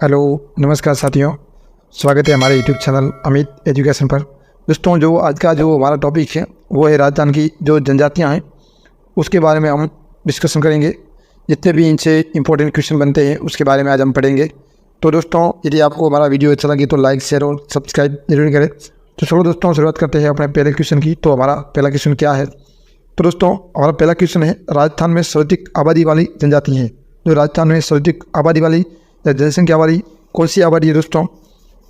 Hello, नमस्कार साथियों। स्वागत है हमारे यूट्यूब चैनल अमित एजुकेशन पर। दोस्तों, जो आज का जो हमारा टॉपिक है वो है राजस्थान की जो जनजातियां हैं उसके बारे में हम डिस्कशन करेंगे। जितने भी इनसे इम्पोर्टेंट क्वेश्चन बनते हैं उसके बारे में आज हम पढ़ेंगे। तो दोस्तों, यदि आपको हमारा वीडियो अच्छा लगे तो लाइक, शेयर और सब्सक्राइब जरूर करें। तो चलो दोस्तों, शुरुआत करते हैं अपने पहले क्वेश्चन की। तो हमारा पहला क्वेश्चन क्या है? तो दोस्तों, हमारा पहला क्वेश्चन है, राजस्थान में सर्वाधिक आबादी वाली जनजाति हैं। जो राजस्थान में सर्वाधिक आबादी वाली जनसंख्या वाली कौन सी आबादी है दोस्तों?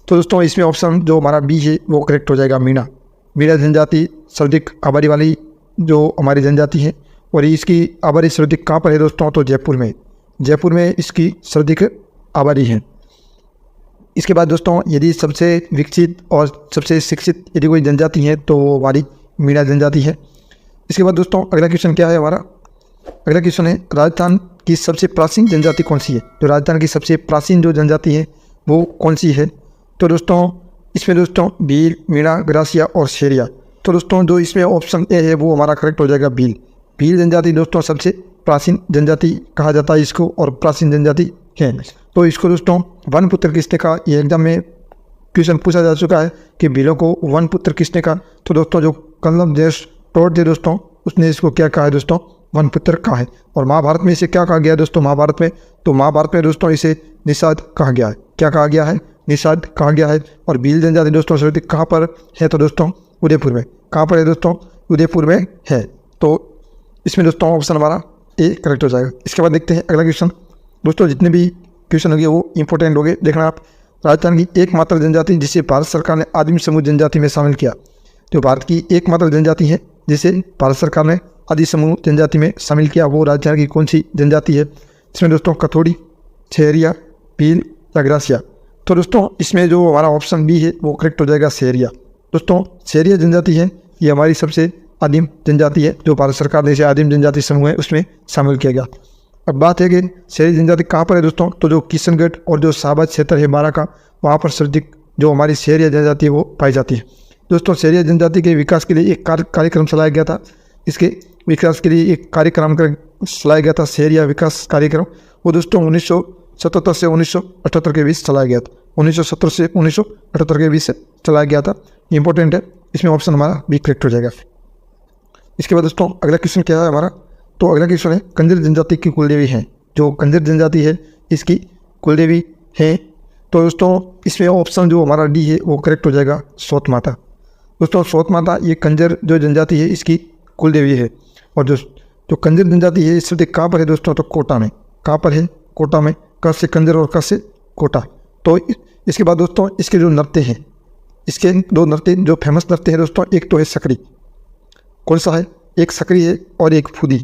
तो दोस्तों, इसमें ऑप्शन जो हमारा बी है वो करेक्ट हो जाएगा, मीणा। मीणा जनजाति सर्वाधिक आबादी वाली जो हमारी जनजाति है। और इसकी आबादी सर्वाधिक कहाँ पर है दोस्तों? तो जयपुर में। जयपुर में इसकी सर्वाधिक आबादी है। इसके बाद दोस्तों, यदि सबसे विकसित और सबसे शिक्षित यदि कोई जनजाति है तो वो हमारी मीणा जनजाति है। इसके बाद दोस्तों, अगला क्वेश्चन क्या है हमारा? अगला क्वेश्चन है, राजस्थान की सबसे प्राचीन जनजाति कौन सी है? जो राजस्थान की सबसे प्राचीन जो जनजाति है वो कौन सी है? तो दोस्तों, इसमें दोस्तों भील, मीणा, ग्रासिया और शेरिया। तो दोस्तों, जो इसमें ऑप्शन ए है वो हमारा करेक्ट हो जाएगा, भील। भील जनजाति दोस्तों सबसे प्राचीन जनजाति कहा जाता है इसको, और प्राचीन जनजाति है। तो इसको दोस्तों वन पुत्र किसने कहा, ये एग्जाम में क्वेश्चन पूछा जा चुका है कि भीलों को वन पुत्र किसने कहा। तो दोस्तों, जो कल्लम देश टोट थे दोस्तों, उसने इसको क्या कहा है दोस्तों? वन पुत्र कहा है। और महाभारत में इसे क्या कहा गया है दोस्तों? महाभारत में दोस्तों इसे निषाद कहा गया है। क्या कहा गया है? निषाद कहा गया है। और भील जनजाति दोस्तों सर्वाधिक कहाँ पर है? तो दोस्तों उदयपुर में। कहाँ पर है दोस्तों? उदयपुर में है। तो इसमें दोस्तों ऑप्शन हमारा ए करेक्ट हो जाएगा। इसके बाद देखते हैं अगला क्वेश्चन। दोस्तों, जितने भी क्वेश्चन होंगे वो इंपॉर्टेंट होंगे, देखना आप। राजस्थान की एकमात्र जनजाति जिसे भारत सरकार ने आदिम समूह जनजाति में शामिल किया। जो भारत की एकमात्र जनजाति है जिसे भारत सरकार ने आदि समूह जनजाति में शामिल किया, वो राजस्थान की कौन सी जनजाति है? इसमें दोस्तों कथोड़ी, शेरिया, भील या ग्रासिया। तो दोस्तों, इसमें जो हमारा ऑप्शन बी है वो करेक्ट हो जाएगा, शेरिया। दोस्तों, शेरिया जनजाति है, ये हमारी सबसे आदिम जनजाति है। जो भारत सरकार ने इसे आदिम जनजाति समूह है उसमें शामिल किया गया। अब बात है कि शेरिया जनजाति कहाँ पर है दोस्तों? तो जो किशनगढ़ और जो शाहबाद क्षेत्र है बारा का, वहाँ पर सर्वाधिक जो हमारी शेरिया जनजाति है वो पाई जाती है। दोस्तों, शेरिया जनजाति के विकास के लिए एक कार्यक्रम चलाया गया था। इसके विकास के लिए एक कार्यक्रम चलाया गया था, शेरिया विकास कार्यक्रम। वो दोस्तों 1977 से 1978 के बीच चलाया गया था। 1970 से 1978 के बीच से चलाया गया था। इंपॉर्टेंट है, इसमें ऑप्शन हमारा बी करेक्ट हो जाएगा। इसके बाद दोस्तों अगला क्वेश्चन क्या है हमारा? तो अगला क्वेश्चन है, कंजर जनजाति की कुलदेवी है। जो कंजर जनजाति है इसकी कुलदेवी है। तो दोस्तों, इसमें ऑप्शन जो हमारा डी है वो करेक्ट हो जाएगा, सोत माता। दोस्तों, सोत माता ये कंजर जो जनजाति है इसकी कुलदेवी है। और जो कंजर जनजाति है इस वक्त कहाँ पर है दोस्तों? तो कोटा में। कहाँ पर है? कोटा में। क से कंजर और क से कोटा। तो इसके बाद दोस्तों इसके जो नृत्य हैं, इसके दो नृत्य जो फेमस नृत्य हैं दोस्तों, एक तो है सकरी। कौन सा है? एक सकरी है और एक फुदी।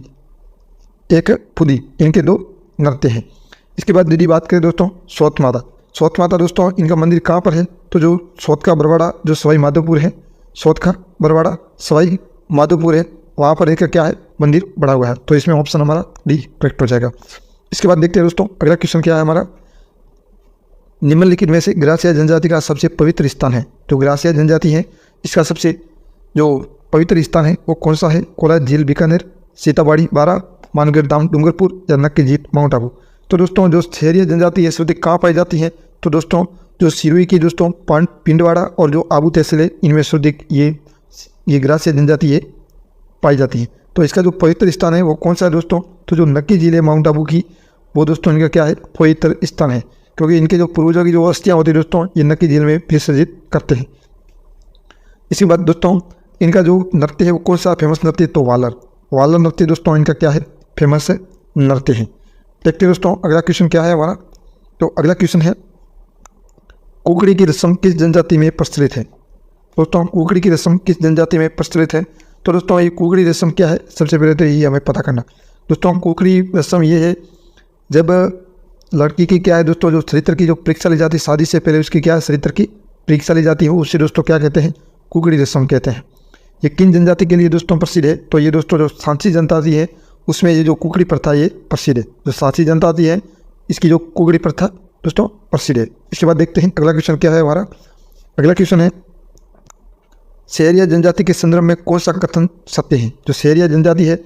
इनके दो नृत्य हैं। इसके बाद यदि बात करें दोस्तों सोत माता। सोत माता दोस्तों इनका मंदिर कहाँ पर है? तो जो सोत का बरवाड़ा जो सवाई माधोपुर है, सोत का बरवाड़ा सवाई माधोपुर है, वहाँ पर एक क्या है? मंदिर बड़ा हुआ है। तो इसमें ऑप्शन हमारा डी करेक्ट हो जाएगा। इसके बाद देखते हैं दोस्तों अगला क्वेश्चन क्या है हमारा? निम्नलिखित में से ग्रासिया जनजाति का सबसे पवित्र स्थान है। जो ग्रासिया जनजाति है इसका सबसे जो पवित्र स्थान है वो कौन सा है? कोलार झील, बीकानेर, सीताबाड़ी, बारा, मानगढ़ धाम, डूंगरपुर या नक्की झील, माउंट आबू। तो दोस्तों, जो शेरिया जनजाति है सर्वाधिक कहाँ पाई जाती है? तो दोस्तों, जो सिरोही की दोस्तों पिंडवाड़ा और जो आबू तहसील है इनमें सर्वाधिक ये ग्रासिया जनजाति है पाई जाती है। तो इसका जो पवित्र स्थान है वो कौन सा है दोस्तों? तो जो नक्की झील है माउंट आबू की, वो दोस्तों इनका क्या है? पवित्र स्थान है। क्योंकि इनके जो पूर्वजों की जो अस्थियाँ होती है दोस्तों ये नक्की झील में विसर्जित करते हैं। इसी बात दोस्तों, इनका जो नृत्य है वो कौन सा फेमस नृत्य? तो वालर नृत्य दोस्तों इनका क्या है? फेमस नृत्य है। देखते हैं दोस्तों अगला क्वेश्चन क्या है हमारा? तो अगला क्वेश्चन है, कुकड़ी की रस्म किस जनजाति में प्रचलित है? दोस्तों, कुकड़ी की रस्म किस जनजाति में प्रचलित है? तो दोस्तों, ये कुकड़ी रस्म क्या है? सबसे पहले तो यही हमें पता करना। दोस्तों, कुकड़ी रस्म ये है, जब लड़की की क्या है दोस्तों, जो चरित्र की जो परीक्षा ली जाती है, शादी से पहले उसकी क्या है? चरित्र की परीक्षा ली जाती है, उससे दोस्तों क्या कहते हैं? कुकड़ी रस्म कहते हैं। ये किन जनजाति के लिए दोस्तों प्रसिद्ध है? तो ये दोस्तों जो सांची जनजाति है उसमें ये जो कुकड़ी प्रथा ये प्रसिद्ध है। जो सांची जनजाति है इसकी जो कुकड़ी प्रथा दोस्तों प्रसिद्ध है। इसके बाद देखते हैं अगला क्वेश्चन क्या है हमारा? अगला क्वेश्चन है, शेरिया जनजाति के संदर्भ में कौन सा कथन सत्य है? जो शेरिया जनजाति है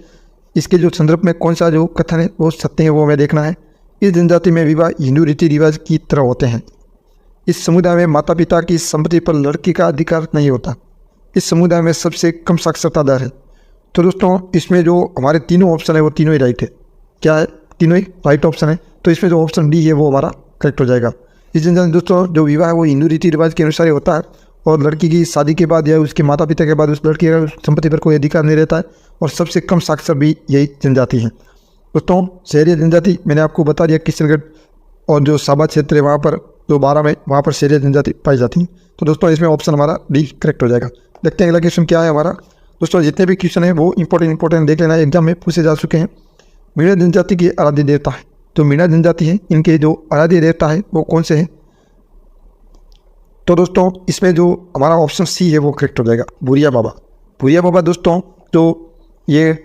इसके जो संदर्भ में कौन सा जो कथन है वो सत्य है, वो हमें देखना है। इस जनजाति में विवाह हिंदू रीति रिवाज की तरह होते हैं। इस समुदाय में माता पिता की संपत्ति पर लड़की का अधिकार नहीं होता। इस समुदाय में सबसे कम साक्षरता दर है। तो दोस्तों इसमें जो हमारे तीनों ऑप्शन है वो तीनों ही राइट है। क्या है? तीनों ही राइट ऑप्शन है। तो इसमें जो ऑप्शन डी है वो हमारा करेक्ट हो जाएगा। इस जनजाति दोस्तों जो विवाह है वो हिंदू रीति रिवाज के अनुसार ही होता है और लड़की की शादी के बाद या उसके माता पिता के बाद उस लड़की का संपत्ति पर कोई अधिकार नहीं रहता है और सबसे कम साक्षर भी यही जनजाति है। दोस्तों शहरी जनजाति मैंने आपको बता दिया किशनगढ़ और जो साबा क्षेत्र है वहाँ पर जो 12 में वहाँ पर शहरी जनजाति पाई जाती है। तो दोस्तों इसमें ऑप्शन हमारा डी करेक्ट हो जाएगा। देखते हैं अगला क्वेश्चन क्या है हमारा। दोस्तों जितने भी क्वेश्चन है वो इंपॉर्टेंट देख लेना, एग्जाम में पूछे जा चुके हैं। मीणा जनजाति के आराध्य देवता है। तो मीणा जनजाति है इनके जो आराध्य देवता है वो कौन से हैं? तो दोस्तों इसमें जो हमारा ऑप्शन सी है वो करेक्ट हो जाएगा, भूरिया बाबा। भूरिया बाबा दोस्तों जो ये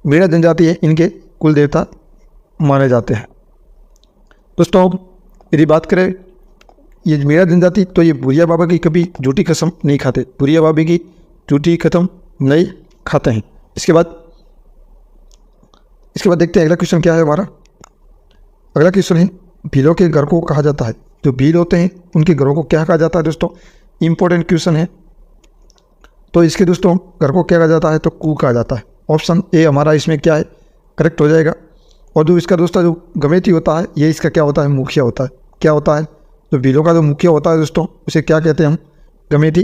मीणा जनजाति है इनके कुल देवता माने जाते हैं। दोस्तों यदि बात करें ये मीणा जनजाति तो ये भूरिया बाबा की कभी झूठी कसम नहीं खाते। भूरिया बाबा की झूठी कसम नहीं खाते हैं। इसके बाद देखते हैं अगला क्वेश्चन क्या है हमारा। अगला क्वेश्चन है भीलों के घर को कहा जाता है। जो भील होते हैं उनके घरों को क्या कहा जाता है? दोस्तों इंपॉर्टेंट क्वेश्चन है। तो इसके दोस्तों घर को क्या कहा जाता है? तो कू कहा जाता है। ऑप्शन ए हमारा इसमें क्या है? करेक्ट हो जाएगा। और जो इसका दोस्तों जो गमेती होता है ये इसका क्या होता है? मुखिया होता है। क्या होता है? जो भीलों का जो मुखिया होता है दोस्तों उसे क्या कहते हैं? हम गमेती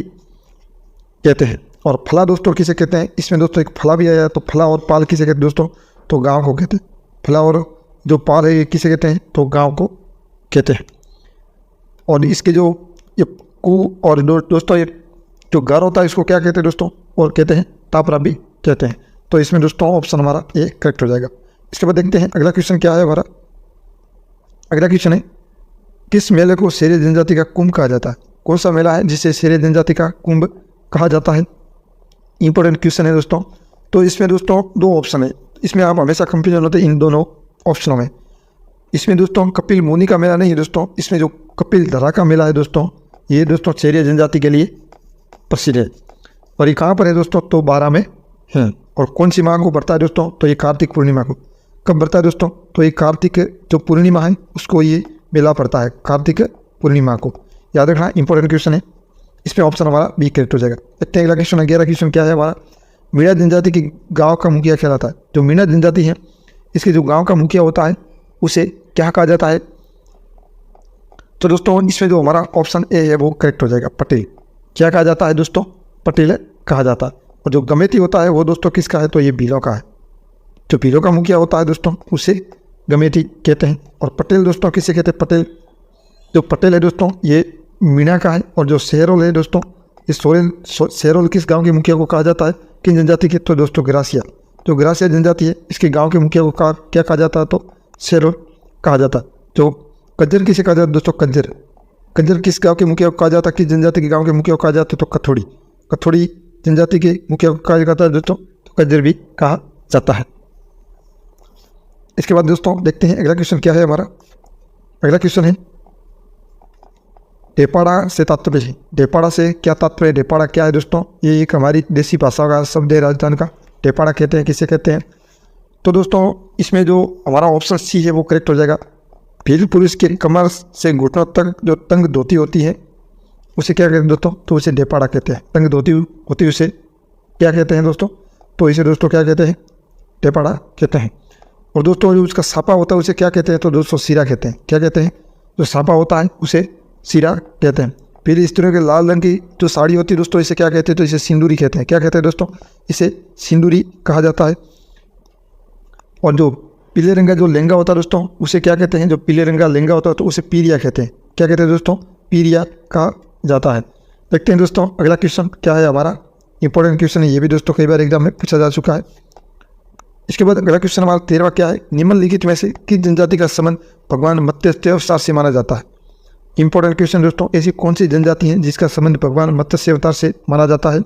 कहते हैं। और फला दोस्तों किसे कहते हैं? इसमें दोस्तों एक फला भी आया। तो फला और पाल किसे कहते हैं दोस्तों? तो गाँव को कहते हैं। फला और जो पाल है ये किसे कहते हैं? तो गाँव को कहते हैं। और इसके जो ये कू और दोस्तों ये जो घर होता है इसको क्या कहते हैं दोस्तों? और कहते हैं तापरा भी कहते हैं। तो इसमें दोस्तों ऑप्शन हमारा ए करेक्ट हो जाएगा। इसके बाद देखते हैं अगला क्वेश्चन क्या है हमारा। अगला क्वेश्चन है किस मेले को शेरे जनजाति का कुंभ कहा जाता है? कौन सा मेला है जिसे शेरे जनजाति का कुंभ कहा जाता है? इंपॉर्टेंट क्वेश्चन है दोस्तों। तो इसमें दोस्तों दो ऑप्शन है। इसमें आप हमेशा कंफ्यूजन होते हैं इन दोनों ऑप्शनों में। इसमें दोस्तों कपिल मुनि का मेला नहीं है दोस्तों। इसमें जो कपिल धरा का मेला है दोस्तों ये दोस्तों शेरे जनजाति के लिए प्रसिद्ध है। और ये कहाँ पर है दोस्तों? तो 12 में है। और कौन सी माह को बढ़ता है दोस्तों? तो ये कार्तिक पूर्णिमा को। कब बढ़ता है दोस्तों? तो ये कार्तिक जो पूर्णिमा है उसको ये मेला पड़ता है, कार्तिक पूर्णिमा को। याद रखना इंपॉर्टेंट क्वेश्चन है। इसमें ऑप्शन हमारा बी करेक्ट हो जाएगा। देखते हैं अगला क्वेश्चन। 11 क्वेश्चन क्या है हमारा। मीणा जनजाति के गाँव का मुखिया कहलाता है। जो मीणा जनजाति है इसके जो गाँव का मुखिया होता है उसे क्या कहा जाता है? तो दोस्तों इसमें जो हमारा ऑप्शन ए है वो करेक्ट हो जाएगा, पटेल। क्या कहा जाता है दोस्तों? पटेल कहा जाता है। और जो गमेती होता है वो दोस्तों किसका है? तो ये भीलों का है। जो भीलों का मुखिया होता है दोस्तों उसे गमेती कहते हैं। और पटेल दोस्तों किसे कहते हैं? पटेल जो पटेल है दोस्तों ये मीणा का है। और जो शेरोल है दोस्तों इस शेरोल किस गाँव के मुखिया को कहा जाता है? किन जनजाति के? तो दोस्तों ग्रासिया। जो ग्रासिया जनजाति है इसके गाँव के मुखिया को क्या कहा जाता है? तो शेरोल कहा जाता है। जो कज्जर किसे कहा जाता है दोस्तों? कज्जर किस गांव के मुखिया को कहा जाता है? किस जनजाति के गांव के मुखिया को कहा जाता है? तो कथोड़ी जनजाति के मुखिया को कहा जाता है दोस्तों तो कज्जर भी कहा जाता है। इसके बाद दोस्तों देखते हैं अगला क्वेश्चन क्या है हमारा। अगला क्वेश्चन है डेपाड़ा से तात्पर्य है। डेपाड़ा से क्या तात्पर्य? डेपाड़ा क्या है दोस्तों? ये एक हमारी देसी भाषा का शब्द है राजस्थान का। डेपाड़ा कहते हैं, किसे कहते हैं? तो दोस्तों इसमें जो हमारा ऑप्शन सी है वो करेक्ट हो जाएगा। भील पुरुष के कमर से घुटनों तक जो तंग धोती होती है उसे क्या कहते हैं दोस्तों? तो उसे डेपाड़ा कहते हैं। तंग धोती होती उसे क्या कहते हैं दोस्तों? तो इसे दोस्तों क्या कहते हैं? डेपाड़ा कहते हैं। और दोस्तों जो उसका सापा होता है उसे क्या कहते हैं? तो दोस्तों सिरा कहते हैं। क्या कहते हैं? जो सापा होता है उसे सिरा कहते हैं। फिर स्त्रियों के लाल रंग की जो साड़ी होती है दोस्तों इसे क्या कहते हैं? तो इसे सिंदूरी कहते हैं। क्या कहते हैं दोस्तों? इसे सिंदूरी कहा जाता है। और जो पीले रंग का जो लहंगा होता है दोस्तों उसे क्या कहते हैं? जो पीले रंग का लहंगा होता है तो उसे पीरिया कहते हैं। क्या कहते हैं दोस्तों? पीरिया कहा जाता है। देखते हैं दोस्तों अगला क्वेश्चन क्या है हमारा। इंपॉर्टेंट क्वेश्चन है ये भी दोस्तों, कई बार एग्जाम में पूछा जा चुका है। इसके बाद अगला क्वेश्चन हमारा 13वां क्या है। निम्नलिखित में से किस जनजाति का संबंध भगवान मत्स्य अवतार से माना जाता है? इंपॉर्टेंट क्वेश्चन दोस्तों, ऐसी कौन सी जनजाति है जिसका संबंध भगवान मत्स्य अवतार से माना जाता है?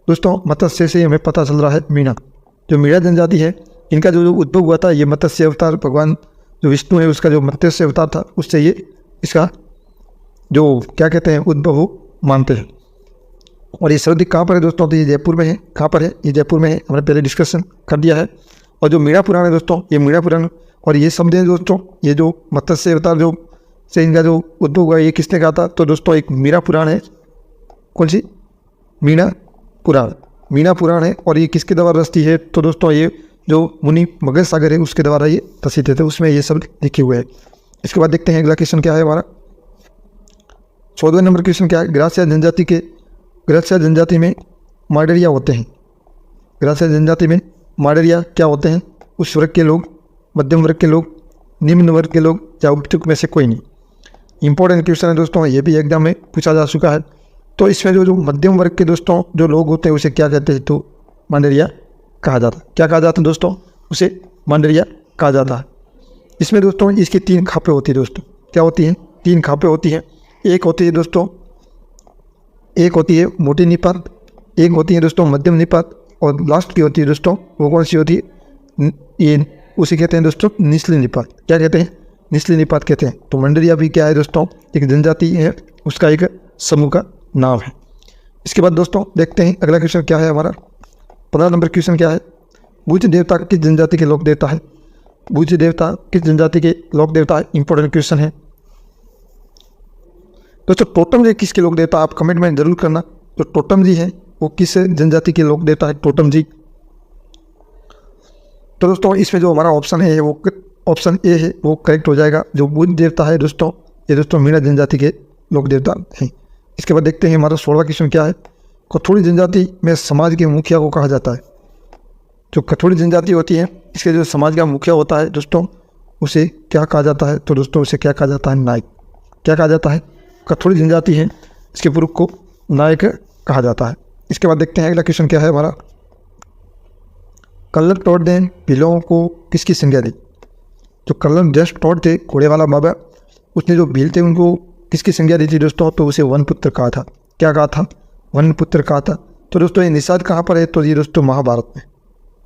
दोस्तों मत्स्य से हमें पता चल रहा है मीणा। जो मीणा जनजाति है इनका जो उद्भव हुआ था ये मत्स्य अवतार भगवान जो विष्णु है उसका जो मत्स्य अवतार था उससे ये इसका जो क्या कहते हैं उद्भव मानते हैं। और ये सर्वाधिक कहाँ पर है दोस्तों? तो ये जयपुर में है। कहाँ पर है? ये जयपुर में है। हमने पहले डिस्कशन कर दिया है। और जो मीणा पुराण है दोस्तों ये मीणा पुराण और ये शब्द है दोस्तों, ये जो मत्स्य अवतार जो से इनका जो उद्भव हुआ ये किसने कहा था? तो दोस्तों एक मीरा पुराण है। कौन सी? मीना पुराण। मीना पुराण है और ये किसके द्वारा रची है? तो दोस्तों ये जो मुनि मगध सागर है उसके द्वारा ये रचित थे, उसमें ये सब लिखे हुए हैं। इसके बाद देखते हैं अगला क्वेश्चन क्या है हमारा। 14वें नंबर क्वेश्चन क्या है? ग्रासिया जनजाति में माडरिया होते हैं। ग्रासिया जनजाति में माडरिया क्या होते हैं? उच्च वर्ग के लोग, मध्यम वर्ग के लोग, निम्न वर्ग के लोग या उपयुक्त में से कोई नहीं। इंपॉर्टेंट क्वेश्चन है दोस्तों, ये भी एग्जाम में पूछा जा चुका है। तो इसमें जो मध्यम वर्ग के दोस्तों जो लोग होते हैं उसे क्या कहते हैं? तो मांडरिया कहा जाता है। क्या कहा जाता है दोस्तों? उसे मांडरिया कहा जाता है। इसमें दोस्तों इसकी 3 खापें होती है दोस्तों। क्या होती हैं? 3 खापें होती हैं। एक होती है दोस्तों, एक होती है मोटी निपात, एक होती है दोस्तों मध्यम निपात, और लास्ट की होती है दोस्तों वो कौन सी होती है? ये उसे कहते हैं दोस्तों निचली निपात। क्या कहते हैं? निचली निपात कहते हैं। तो मंडरिया भी क्या है दोस्तों? एक जनजाति है, उसका एक समूह का नाम है। इसके बाद दोस्तों देखते हैं अगला क्वेश्चन क्या है हमारा। 15 नंबर क्वेश्चन क्या है? बुद्ध देवता किस जनजाति के लोक देवता है? बुद्ध देवता किस जनजाति के लोक देवता है? इंपॉर्टेंट क्वेश्चन है दोस्तों। टोटम जी किसके लोक देवता? आप कमेंट में जरूर करना। जो टोटम जी है वो किस जनजाति के लोक देवता है? टोटम जी। तो दोस्तों इसमें जो हमारा ऑप्शन है वो ऑप्शन ए है, वो करेक्ट हो जाएगा। जो बुद्ध देवता है दोस्तों, ये दोस्तों मीणा जनजाति के लोक देवता हैं। इसके बाद देखते हैं हमारा 16वां क्वेश्चन क्या है। कथोड़ी जनजाति में समाज के मुखिया को कहा जाता है। जो कथोड़ी जनजाति होती है इसके जो समाज का मुखिया होता है दोस्तों उसे क्या कहा जाता है? तो दोस्तों उसे क्या कहा जाता है? नायक। क्या कहा जाता है? कथोड़ी जनजाति है, इसके पुरुष को नायक कहा जाता है। इसके बाद देखते हैं अगला क्वेश्चन क्या है हमारा। कल्लर टोड ने भीलों को किसकी संज्ञा दी? जो कल्लर जस्ट टोड थे, घोड़े वाला बाबा, उसने जो भील थे उनको किसकी संज्ञा दी थी दोस्तों? तो उसे वनपुत्र कहा था। क्या कहा था? वनपुत्र कहा था। तो दोस्तों ये निषाद कहाँ पर है? तो ये दोस्तों महाभारत में।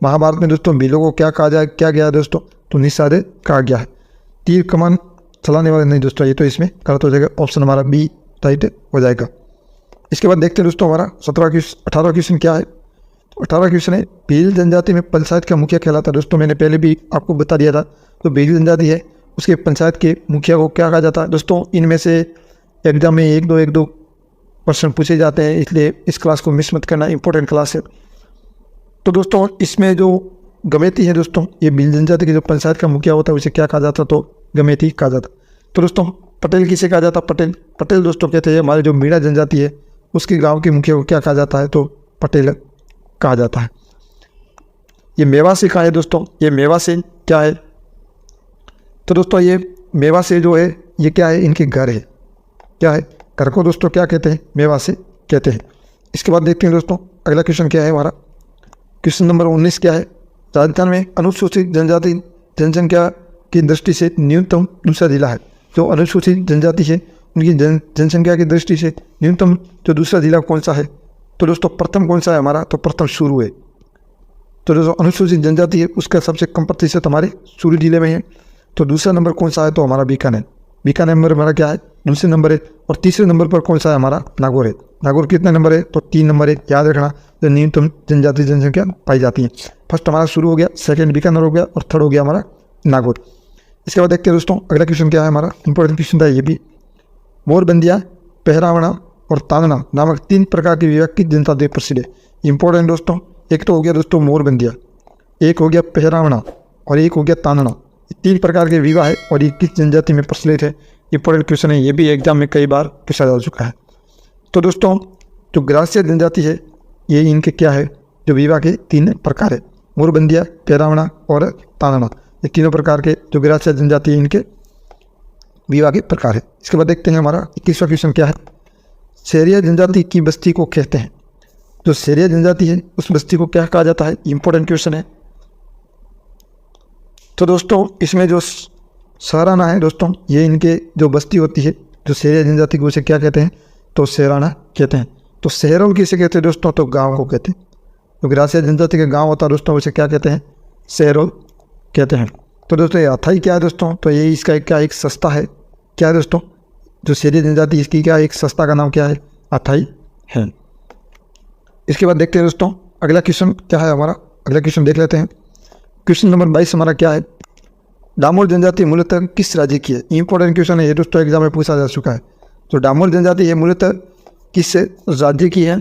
महाभारत में दोस्तों भीलों को क्या कहा जाए, क्या गया दोस्तों? तो निषाद कहा गया है। तीर कमान चलाने वाले नहीं दोस्तों, ये तो इसमें गलत हो जाएगा। ऑप्शन हमारा बी राइट हो जाएगा। इसके बाद देखते हैं दोस्तों हमारा 18वां क्वेश्चन क्या है। तो 18वां क्वेश्चन है, भील जनजाति में पंचायत का मुखिया कहलाता है। दोस्तों मैंने पहले भी आपको बता दिया था, तो भील जनजाति है उसके पंचायत के मुखिया को क्या कहा जाता है? दोस्तों इनमें से एग्जाम में एक दो प्रश्न पूछे जाते हैं, इसलिए इस क्लास को मिस मत करना, इंपॉर्टेंट क्लास है। तो दोस्तों इसमें जो गमेती है दोस्तों, ये भील जनजाति के जो पंचायत का मुखिया होता है उसे क्या कहा जाता? तो गमेती कहा जाता। तो दोस्तों पटेल किसे कहा जाता? पटेल दोस्तों कहते हैं हमारे जो मीणा जनजाति है उसके गाँव के मुखिया को क्या कहा जाता है? तो पटेल कहा जाता है। ये मेवासी कहाँ है दोस्तों? ये मेवासी क्या है? तो दोस्तों ये मेवासी जो है ये क्या है? इनके घर है। क्या है? घर को दोस्तों क्या कहते हैं? मेवासी कहते हैं। इसके बाद देखते हैं दोस्तों अगला क्वेश्चन क्या है हमारा। क्वेश्चन नंबर 19 क्या है? राजस्थान में अनुसूचित जनजाति जनसंख्या की दृष्टि से न्यूनतम दूसरा जिला है। जो अनुसूचित जनजाति है उनकी जनसंख्या की दृष्टि से न्यूनतम जो दूसरा जिला कौन सा है? तो दोस्तों प्रथम कौन सा है हमारा? तो प्रथम चूरू है। तो दोस्तों अनुसूचित जनजाति है उसका सबसे कम प्रतिशत हमारे चूरू जिले में है। तो दूसरा नंबर कौन सा है? तो हमारा बीकानेर। बीकानेर नंबर हमारा क्या है? दूसरे नंबर है। और तीसरे नंबर पर कौन सा है? हमारा नागौर है। नागौर कितने नंबर है? तो 3 नंबर है। याद रखना, जो न्यूनतम जनजाति जनसंख्या पाई जाती है। फर्स्ट हमारा शुरू हो गया, सेकंड बीकानेर हो गया और थर्ड हो गया हमारा नागौर। इसके बाद देखते हैं दोस्तों अगला क्वेश्चन क्या है हमारा। इंपॉर्टेंट क्वेश्चन था ये भी। मोरबंदिया, पहरावना और तांदना नामक 3 प्रकार के विवाह की जनता दे प्रसिद्ध है। इंपॉर्टेंट दोस्तों, एक तो हो गया दोस्तों मोरबंदिया, एक हो गया पहरावना और एक हो गया तांदना। 3 प्रकार के विवाह है और ये किस जनजाति में प्रचलित है? इंपॉर्टेंट क्वेश्चन है, ये भी एग्जाम में कई बार पूछा जा चुका है। तो दोस्तों जो ग्रासिया जनजाति है ये इनके क्या है? जो विवाह के 3 प्रकार है, मोरबंदिया, पहरावना और तांदना। ये तीनों प्रकार के जो ग्रासिया जनजाति है इनके विवाह के प्रकार है। इसके बाद देखते हैं हमारा 21वां क्वेश्चन क्या है। शहरिया जनजाति की बस्ती को कहते हैं। जो शहरिया जनजाति है उस बस्ती को क्या कहा जाता है? इंपॉर्टेंट क्वेश्चन है। तो दोस्तों इसमें जो सहराना है दोस्तों, ये इनके जो बस्ती होती है जो शहरिया जनजाति को उसे क्या कहते हैं? तो सहराना कहते हैं। तो शहरों किसे कहते हैं दोस्तों? तो गाँव को कहते हैं। जो ग्रासिया जनजाति के गाँव होता है दोस्तों उसे क्या कहते हैं? शहरों कहते हैं। तो दोस्तों ये अथाई क्या है दोस्तों? तो ये इसका क्या एक सस्ता है। क्या है दोस्तों? जो शहरिया जनजाति इसकी क्या एक सस्ता का नाम क्या है? अथाई है। इसके बाद देखते हैं दोस्तों अगला क्वेश्चन क्या है हमारा। अगला क्वेश्चन देख लेते हैं। क्वेश्चन नंबर 22 हमारा क्या है। डामोर जनजाति मूलतः किस राज्य की है? इंपॉर्टेंट क्वेश्चन है ये दोस्तों, एग्जाम में पूछा जा चुका है। तो डामोर जनजाति ये मूलतः किस राज्य की है?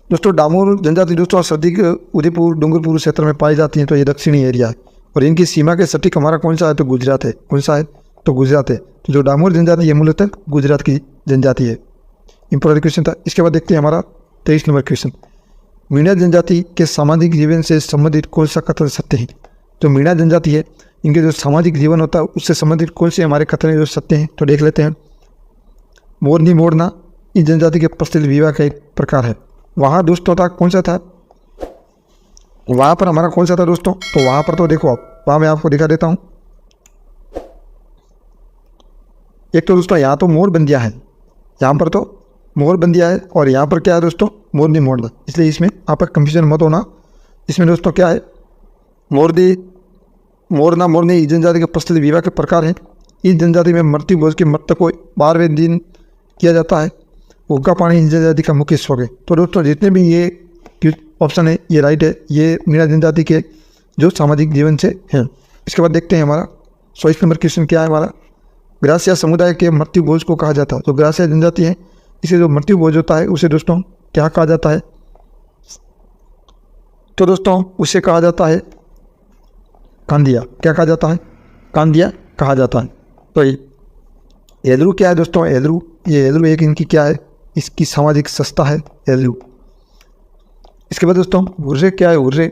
दोस्तों डामोर जनजाति दोस्तों सर्वाधिक उदयपुर डूंगरपुर क्षेत्र में पाई जाती है। तो ये दक्षिणी एरिया है और इनकी सीमा के सटीक हमारा कौन सा है? तो गुजरात है। कौन सा है? तो गुजरात है। तो जो डामोर जनजाति ये मूलतः गुजरात की जनजाति है। इंपॉर्टेंट क्वेश्चन था। इसके बाद देखते हैं हमारा 23 नंबर क्वेश्चन, मीणा जनजाति के सामाजिक जीवन से संबंधित कौन सा कथन सत्य है? तो मीणा जनजाति है, इनके जो सामाजिक जीवन होता है उससे संबंधित कौन से हमारे कथन जो सत्य हैं? तो देख लेते हैं। मोरनी मोड़ना इस जनजाति के प्रचलित विवाह का एक प्रकार है। वहाँ दोस्तों था कौन सा था? वहाँ पर हमारा कौन सा था दोस्तों? तो वहाँ पर तो देखो आप, वहाँ मैं आपको दिखा देता हूँ। एक तो दोस्तों यहाँ तो मोर बंदिया है, यहाँ पर तो मोर बंदिया है और यहाँ पर क्या है दोस्तों? मोरनी मोड़ना। इसलिए इसमें आप कंफ्यूजन मत होना। इसमें दोस्तों क्या है? मोरना मोरनी इस जनजाति के प्रचलित विवाह के प्रकार हैं। इस जनजाति में मृत्यु भोज के मृतक को 12वें दिन किया जाता है। उनका पानी इस जनजाति का मुख्य स्रोत है। तो दोस्तों जितने भी ये ऑप्शन है ये राइट है, ये मीणा जनजाति के जो सामाजिक जीवन से हैं। इसके बाद देखते हैं हमारा 24 नंबर क्वेश्चन क्या है हमारा, ग्रासिया समुदाय के मृत्यु भोज को कहा जाता है। तो ग्रासिया जनजाति है, इसे जो मृत्यु भोज होता है उसे दोस्तों क्या कहा जाता है? तो दोस्तों उसे कहा जाता है कांदिया। क्या कहा जाता है? कांदिया कहा जाता है। तो एलरू क्या है दोस्तों? एलरू, ये एलरू एक इनकी क्या है? इसकी सामाजिक संस्था है एलरू। इसके बाद दोस्तों हुर्रे क्या है? हुर्रे,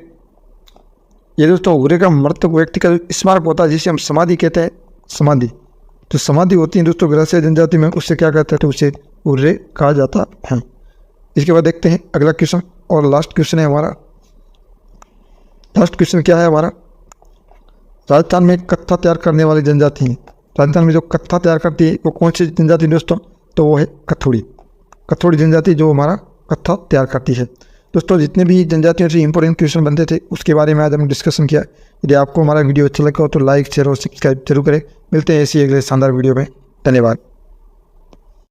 ये दोस्तों हुर्रे का मृतक व्यक्ति का स्मारक होता है जिसे हम समाधि कहते हैं। समाधि, तो समाधि होती है दोस्तों ग्रासिया जनजाति में, उससे क्या कहते हैं? तो उसे हुर्रे कहा जाता है। इसके बाद देखते हैं अगला क्वेश्चन और लास्ट क्वेश्चन है हमारा। लास्ट क्वेश्चन क्या है हमारा, राजस्थान में कत्था तैयार करने वाली जनजाति है। राजस्थान में जो कत्था तैयार करती है वो कौन सी जनजाति दोस्तों? तो वो है कथोड़ी। कथोड़ी जनजाति जो हमारा कत्था तैयार करती है। दोस्तों जितने भी जनजातियों से इंपॉर्टेंट क्वेश्चन बनते थे उसके बारे में आज हमने डिस्कशन किया। यदि आपको हमारा वीडियो अच्छा लगा हो तो लाइक शेयर और सब्सक्राइब जरूर करें। मिलते हैं ऐसी अगले शानदार वीडियो में। धन्यवाद।